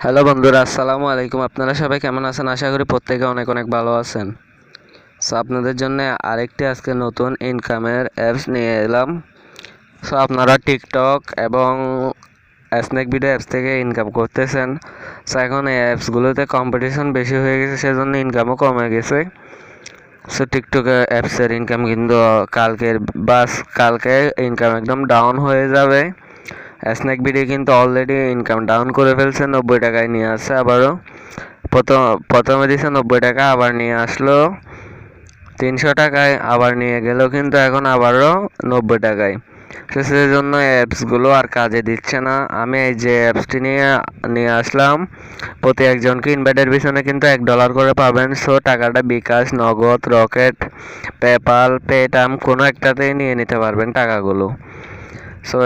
Hello বন্ধুরা, আসসালামু আলাইকুম। আপনারা সবাই কেমন আছেন? আশা করি প্রত্যেকে অনেক অনেক ভালো আছেন। আপনাদের জন্য আরেকটি আজকে নতুন ইনকামের অ্যাপস নিয়ে এলাম। আপনারা টিকটক এবং স্ন্যাক ভিডিও অ্যাপস থেকে ইনকাম করতেছেন। এখন এই অ্যাপসগুলোতে কম্পিটিশন বেশি হয়ে গেছে, সেজন্য ইনকামও কমে গেছে। টিকটক অ্যাপসের ইনকাম কিন্তু কালকে ইনকাম একদম ডাউন হয়ে যাবে। স্ন্যাক ভিডিও কিন্তু অলরেডি ইনকাম ডাউন করে ফেলছে, 90 টাকায় নিয়ে আসছে আবারও। প্রথমে দিছে 90 টাকা, আবার নিয়ে আসলো 300 টাকায়, আবার নিয়ে গেল কিন্তু এখন আবারও 90 টাকায়। সেজন্য অ্যাপসগুলো আর কাজে দিচ্ছে না। আমি এই যে অ্যাপসটি নিয়ে আসলাম, প্রতি একজনকে ইনভাইটের পিছনে কিন্তু $1 করে পাবেন। টাকাটা বিকাশ, নগদ, রকেট, পেপাল, পেটাম কোনো একটাতেই নিয়ে নিতে পারবেন টাকাগুলো।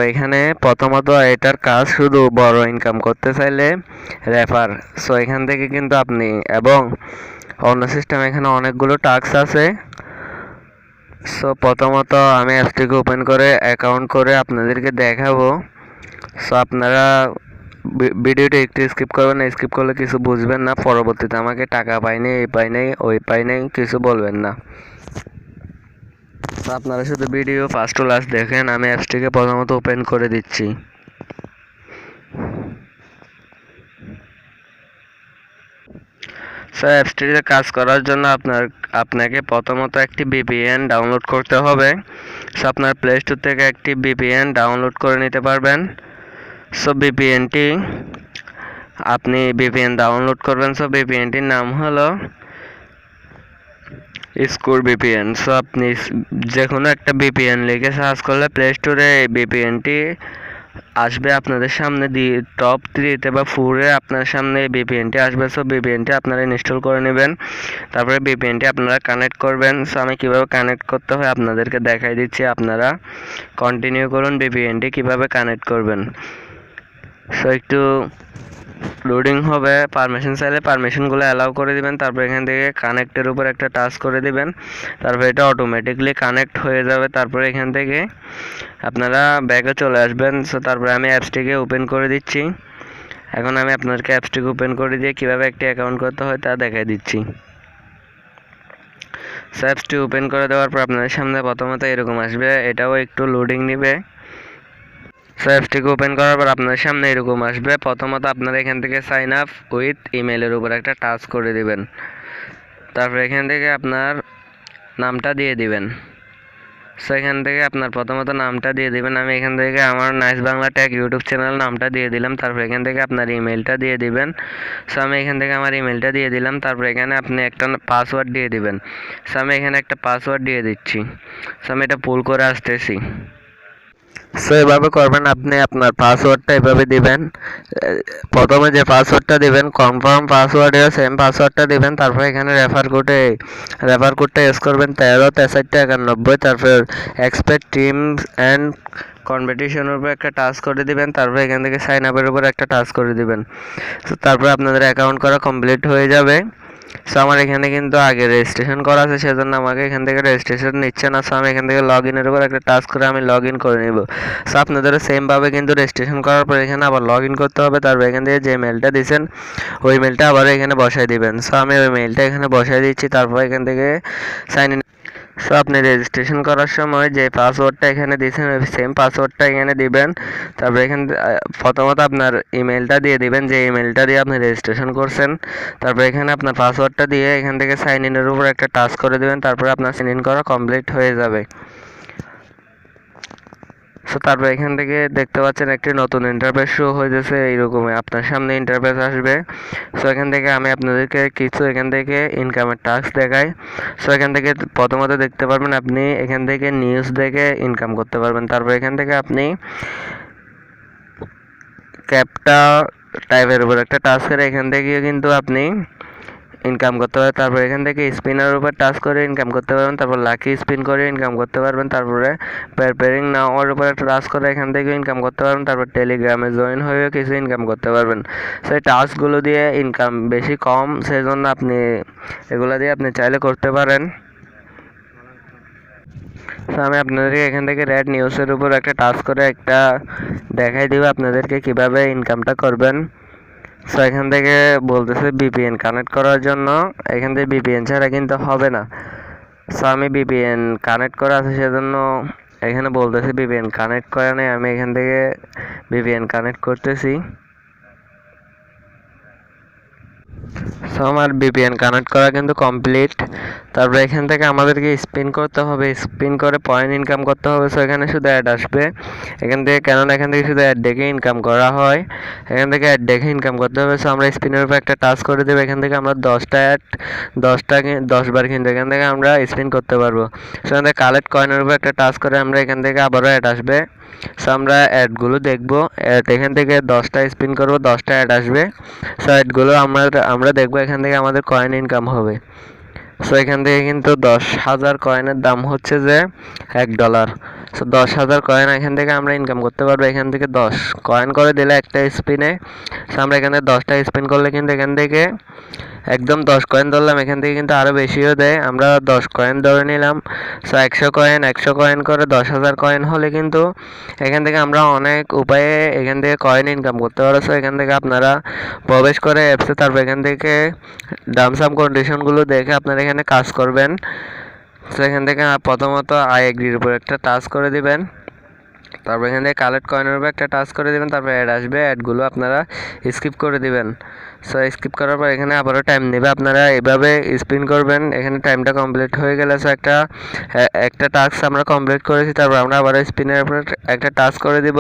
এখানে প্রথমত এটার কাজ শুধু বড় ইনকাম করতে চাইলে রেফার। এখান থেকে কিন্তু আপনি এবং অন্য সিস্টেম এখানে অনেকগুলো টাস্ক আছে। প্রথমত আমি অ্যাপসটিকে ওপেন করে অ্যাকাউন্ট করে আপনাদেরকে দেখাবো। আপনারা ভিডিওটা একটু স্কিপ করবেন না, স্কিপ করলে কিছু বুঝবেন না, পরবর্তীতে আমাকে টাকা পাইনি, এই পাই নাই, ওই পাই নাই কিছু বলবেন না। আপনারা শুধু ভিডিও ফার্স্ট টু লাস্ট দেখেন। আমি অ্যাপসটিকে প্রথমত ওপেন করে দিচ্ছি। অ্যাপসটিতে কাজ করার জন্য আপনাকে প্রথমত একটি VPN ডাউনলোড করতে হবে। আপনার প্লে স্টোর থেকে একটি VPN ডাউনলোড করে নিতে পারবেন। VPNটি আপনি ডাউনলোড করবেন। VPNটির নাম হলো স্কোর VPN। আপনি যে কোনো একটা VPN লিখে সার্চ করলে প্লে স্টোরে এই VPNটি আসবে আপনাদের সামনে। টপ 3-তে বা 4-এ আপনার সামনে এই VPNটি আসবে। VPNটি আপনারা ইনস্টল করে নেবেন। তারপরে VPNটি আপনারা কানেক্ট করবেন। আমি কীভাবে কানেক্ট করতে হয় আপনাদেরকে দেখাই দিচ্ছি, আপনারা কন্টিনিউ করুন VPNটি কীভাবে কানেক্ট করবেন। একটু লোডিং হবে, পারমিশন চাইলে পারমিশনগুলো অ্যালাউ করে দিবেন। তারপর এখান থেকে কানেক্টের উপর একটা টাচ করে দিবেন। তারপর এটা অটোমেটিকলি কানেক্ট হয়ে যাবে। তারপর এখান থেকে আপনারা ব্যাকে চলে আসবেন। তারপরে আমি অ্যাপসটিকে ওপেন করে দিচ্ছি। এখন আমি আপনাদেরকে অ্যাপসটিকে ওপেন করে দিয়ে কীভাবে একটি অ্যাকাউন্ট করতে হয় তা দেখাই দিচ্ছি। অ্যাপসটি ওপেন করে দেওয়ার পর আপনাদের সামনে প্রথমত এরকম আসবে, এটাও একটু লোডিং নেবে। অ্যাপসটিকে ওপেন করার পর আপনার সামনে এরকম আসবে। প্রথমত আপনারা এখান থেকে সাইন আপ উইথ ইমেলের উপর একটা টাচ করে দিবেন। তারপর এখান থেকে আপনার নামটা দিয়ে দিবেন। এখান থেকে আপনার প্রথমত নামটা দিয়ে দিবেন। আমি এখান থেকে আমার nice Bangla take YouTube channel নামটা দিয়ে দিলাম। তারপর এখান থেকে আপনার ইমেলটা দিয়ে দিবেন। আমি এখান থেকে আমার ইমেলটা দিয়ে দিলাম। তারপর এখানে আপনি একটা পাসওয়ার্ড দিয়ে দিবেন। আমি এখানে একটা পাসওয়ার্ড দিয়ে দিচ্ছি। আমি এটা পুল করে আসতেছি। এভাবে করবেন। আপনি আপনার পাসওয়ার্ডটা এভাবে দিবেন। প্রথমে যে পাসওয়ার্ডটা দিবেন কনফার্ম পাসওয়ার্ডেও সেম পাসওয়ার্ডটা দিবেন। তারপর এখানে রেফার কোডটা ইউজ করবেন 13 63 91। তারপর এক্সপেক্ট টিমস অ্যান্ড কম্পিটিশনের উপর একটা টাচ করে দিবেন। তারপর এখান থেকে সাইন আপের উপর একটা টাচ করে দিবেন। তারপর আপনাদের অ্যাকাউন্ট করা কমপ্লিট হয়ে যাবে। আমার এখানে কিন্তু আগে রেজিস্ট্রেশন করা আছে, সেজন্য আমাকে এখান থেকে রেজিস্ট্রেশন নিচ্ছে না। আমি এখান থেকে লগ ইনের উপর একটা টাচ করে আমি লগ ইন করে নিব। আপনাদেরও সেমভাবে কিন্তু রেজিস্ট্রেশন করার পর এখানে আবার লগ ইন করতে হবে। তারপর এখান থেকে যে মেলটা দিয়েছেন ওই মেলটা আবার এখানে বসাই দিবেন। আমি ওই মেলটা এখানে বসাই দিচ্ছি। তারপর এখান থেকে সাইন ইন। আপনি রেজিস্ট্রেশন করার সময় যে পাসওয়ার্ডটা এখানে দিয়েছেন ওই সেম পাসওয়ার্ডটা এখানে দিবেন। তারপর এখানে প্রথমত আপনার ইমেলটা দিয়ে দিবেন, যে ইমেলটা দিয়ে আপনি রেজিস্ট্রেশন করছেন। তারপর এখানে আপনার পাসওয়ার্ডটা দিয়ে এখান থেকে সাইন ইনের উপর একটা টাচ করে দেবেন। তারপরে আপনার সাইন ইন করা কমপ্লিট হয়ে যাবে। তারপর এখান থেকে দেখতে পাচ্ছেন একটি নতুন ইন্টারফেস শো হয়েছে। এইরকমই আপনার সামনে ইন্টারফেস আসবে। এখান থেকে আমি আপনাদেরকে কিছু এখান থেকে ইনকামের টাস্ক দেখাই। এখান থেকে প্রথমত দেখতে পারবেন আপনি এখান থেকে নিউজ দেখে ইনকাম করতে পারবেন। তারপর এখান থেকে আপনি ক্যাপটা টাইপের উপর একটা টাচ করে এখান থেকে কিন্তু আপনি ইনকাম করতে পারবেন। তারপর এখান থেকে স্পিনের উপর টাচ করে ইনকাম করতে পারবেন। তারপর লাকি স্পিন করে ইনকাম করতে পারবেন। তারপরে প্রিপেয়ারিং নাওয়ার উপর একটা টাচ করে এখান থেকে ইনকাম করতে পারবেন। তারপর টেলিগ্রামে জয়েন হয়েও কিছু ইনকাম করতে পারবেন। সেই টাস্কগুলো দিয়ে ইনকাম বেশি কম, সেই জন্য আপনি এগুলো দিয়ে আপনি চাইলে করতে পারেন। আমি আপনাদেরকে এখান থেকে রেড নিউজের উপর একটা টাচ করে একটা দেখাই দিব আপনাদেরকে কিভাবে ইনকামটা করবেন। সো এখান থেকে বলতেছে ভিপিএন কানেক্ট করার জন্য, এখান থেকে ভিপিএন ছাড়া কিন্তু হবে না। সো আমি ভিপিএন কানেক্ট করা আছে সেজন্য এখানে বলতেছে ভিপিএন কানেক্ট করা নেই, আমি এখান থেকে ভিপিএন কানেক্ট করতেছি। সো আমার ভিপিএন কানেক্ট করা কিন্তু কমপ্লিট। তারপরে এখান থেকে আমাদেরকে স্পিন করতে হবে, স্পিন করে পয়েন্ট ইনকাম করতে হবে। সো এখানে শুধু অ্যাড আসবে এখান থেকে, কেননা এখান থেকে শুধু অ্যাড দেখে ইনকাম করা হয়, এখান থেকে অ্যাড দেখে ইনকাম করতে হবে। সো আমরা স্পিনের উপর একটা টাচ করে দেবো, এখান থেকে আমরা 10টা অ্যাড 10 বার কিন্তু এখান থেকে আমরা স্পিন করতে পারবো। সো এখান থেকে কালেক্ট কয়েনের উপর একটা টাচ করে আমরা এখান থেকে আবারও অ্যাড আসবে। সো আমরা অ্যাডগুলো দেখবো, এখান থেকে 10টা স্পিন করবো, 10টা অ্যাড আসবে। সো অ্যাডগুলো আমরা দেখবো, এখান থেকে আমাদের কয়েন ইনকাম হবে। সো এখান থেকে কিন্তু 10,000 কয়েনের দাম হচ্ছে যে $1। সো 10,000 কয়েন এখান থেকে আমরা ইনকাম করতে পারবো। এখান থেকে 10 কয়েন করে দিলে একটা স্পিনে। সো আমরা এখানে 10টা স্পিন করলে কিন্তু এখান থেকে একদম 10 কয়েন ধরলাম, এখান থেকে কিন্তু আরও বেশিও দেয়। আমরা 10 কয়েন ধরে নিলাম। সো 100 কয়েন করে 10,000 কয়েন হলে কিন্তু এখান থেকে আমরা অনেক উপায়ে এখান থেকে কয়েন ইনকাম করতে পারবো। সো এখান থেকে আপনারা প্রবেশ করে অ্যাপসে, তারপর এখান থেকে টার্মস অ্যান্ড কন্ডিশনগুলো দেখে আপনারা এখানে কাজ করবেন। সো এখান থেকে প্রথমত আই এগ্রির উপর একটা টাচ করে দিবেন, তারপর এখান থেকে কালেক্ট কয়েনের উপর একটা টাচ করে দেবেন, তারপর অ্যাড আসবে, অ্যাডগুলো আপনারা স্কিপ করে দিবেন। সো স্কিপ করার পর এখানে আবারও টাইম নেবে, আপনারা এভাবে স্পিন করবেন। এখানে টাইমটা কমপ্লিট হয়ে গেলে সো একটা টাস্ক আমরা কমপ্লিট করেছি, তারপর আমরা আবার স্পিনের উপর একটা টাচ করে দিব,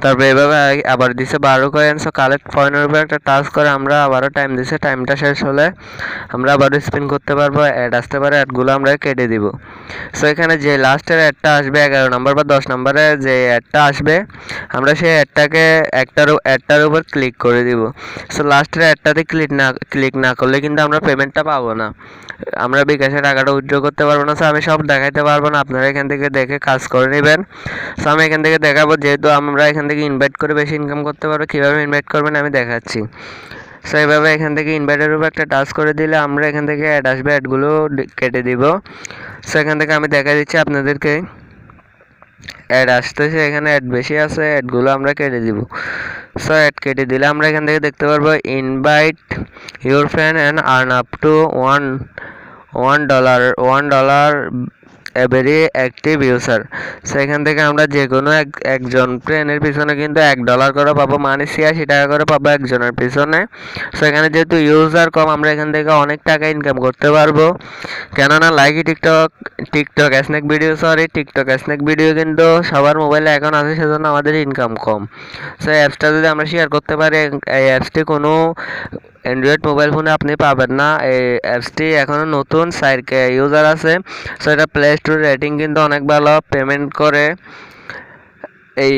তারপর এভাবে আবার দিছে 12 কয়েন। সো কালেক্ট কয়েনের উপর একটা টাচ করে আমরা আবারও টাইম দিছে, টাইমটা শেষ হলে আমরা আবারও স্পিন করতে পারবো, অ্যাড আসতে পারে, অ্যাডগুলো আমরা কেটে দিব। সো এখানে যে লাস্টের অ্যাডটা আসবে 11 নম্বর বা 10 নম্বরে যে অ্যাডটা আসবে, আমরা সেই অ্যাডটাকে অ্যাডটার উপর ক্লিক করে দিব। সো লাস্টের অ্যাডটাতে ক্লিক না করলে কিন্তু আমরা পেমেন্টটা পাবো না, আমরা বিকাশে টাকাটা উইথড্র করতে পারবো না। সো আমি সব দেখাইতে পারবো না, আপনারা এখান থেকে দেখে কাজ করে নেবেন। সো আমি এখান থেকে দেখাবো, যেহেতু আমরা এখান থেকে ইনভাইট করে বেশি ইনকাম করতে পারবো, কীভাবে ইনভাইট করবেন আমি দেখাচ্ছি। সো এইভাবে এখান থেকে ইনভাইটের উপর একটা টাচ করে দিলে আমরা এখান থেকে অ্যাড আসবে, অ্যাডগুলো কেটে দিব। সো এখান থেকে আমি দেখা দিচ্ছি আপনাদেরকে, অ্যাড আসতেছে, এখানে অ্যাড বেশি আছে, অ্যাডগুলো আমরা কেটে দিব। সো অ্যাড কেটে দিলে আমরা এখান থেকে দেখতে পারবো invite your friend and earn up to $1 every active user. So এখান থেকে আমরা যে কোনো একজন ফ্রেন্ডের পিছনে কিন্তু $1 করে পাবো, মানে 86 টাকা করে পাবো একজনের পিছনে। সো এখানে যেহেতু ইউজার কম, আমরা এখান থেকে অনেক টাকা ইনকাম করতে পারবো, কেননা লাইকি টিকটক স্ন্যাক ভিডিও কিন্তু সবার মোবাইলে এখন আছে, সেজন্য আমাদের ইনকাম কম। সো অ্যাপসটা যদি আমরা শেয়ার করতে পারি, এই অ্যাপসটি কোনো অ্যান্ড্রয়েড মোবাইল ফোনে আপনি পাবেন না। এই অ্যাপসটি এখনও নতুন, 4K ইউজার আছে। সো এটা প্লে স্টোর রেটিং কিন্তু অনেক ভালো, পেমেন্ট করে এই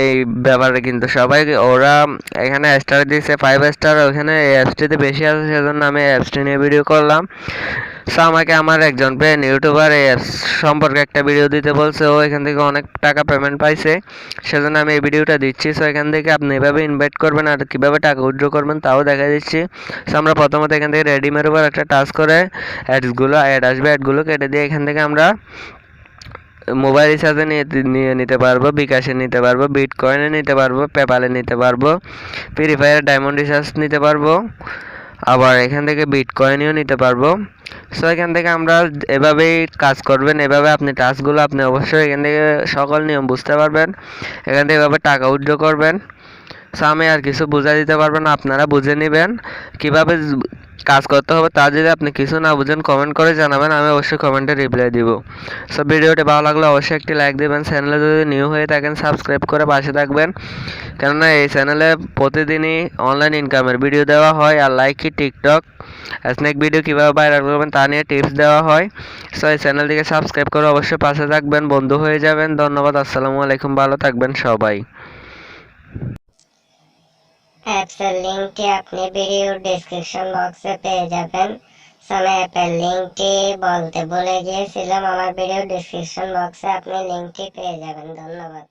এই ব্যাপারে কিন্তু সবাই ওরা এখানে স্টার দিচ্ছে 5 স্টার, ওখানে এই অ্যাপসটিতে বেশি আছে, সেজন্য আমি অ্যাপসটি নিয়ে ভিডিও করলাম। সো আমাকে আমার একজন ফ্রেন্ড ইউটিউবার এই অ্যাপস সম্পর্কে একটা ভিডিও দিতে বলছে, ও এখান থেকে অনেক টাকা পেমেন্ট পাইছে, সেজন্য আমি এই ভিডিওটা দিচ্ছি। সো এখান থেকে আপনি এভাবে ইনভাইট করবেন আর কীভাবে টাকা উইথড্র করবেন তাও দেখা দিচ্ছি। সো আমরা প্রথমত এখান থেকে রেডিমের উপর একটা টাচ করে অ্যাড আসবে, অ্যাডগুলো কেটে দিয়ে এখান থেকে আমরা মোবাইল রিচার্জে নিয়ে নিতে পারবো, বিকাশে নিতে পারবো, বিটকয়েনে নিতে পারবো, পেপ্যালে নিতে পারবো, ফ্রি ফায়ার ডায়মন্ড রিচার্জ নিতে পারবো, আবার এখান থেকে বিটকয়েনও নিতে পারবো। সো এখান থেকে আমরা এভাবেই কাজ করবেন, এভাবে আপনি টাস্কগুলো আপনি অবশ্যই এখান থেকে সকল নিয়ম বুঝতে পারবেন, এখান থেকে এভাবে টাকা উইথড্র করবেন। সো আমি আর কিছু বুঝাই দিতে পারবো না, আপনারা বুঝে নেবেন কীভাবে কাজ করতে হবে। তা যদি আপনি কিছু না বুঝেন কমেন্ট করে জানাবেন, আমি অবশ্যই কমেন্টে রিপ্লাই দিব। সো ভিডিওটি ভালো লাগলে অবশ্যই একটি লাইক দেবেন, চ্যানেলে যদি নিউ হয়ে থাকেন সাবস্ক্রাইব করে পাশে থাকবেন, কেননা এই চ্যানেলে প্রতিদিনই অনলাইন ইনকামের ভিডিও দেওয়া হয়, আর লাইকি টিকটক স্ন্যাক ভিডিও কীভাবে ভাইরাল করবেন তা নিয়ে টিপস দেওয়া হয়। সো এই চ্যানেলটিকে সাবস্ক্রাইব করে অবশ্যই পাশে থাকবেন, বন্ধু হয়ে যাবেন। ধন্যবাদ, আসসালামু আলাইকুম, ভালো থাকবেন সবাই। অ্যাপসের লিঙ্কটি আপনি ভিডিও ডেসক্রিপশন বক্সে পেয়ে যাবেন। আমি অ্যাপের লিঙ্কটি বলতে ভুলে গিয়েছিলাম, আমার ভিডিও ডেসক্রিপশন বক্সে আপনি লিঙ্কটি পেয়ে যাবেন। ধন্যবাদ।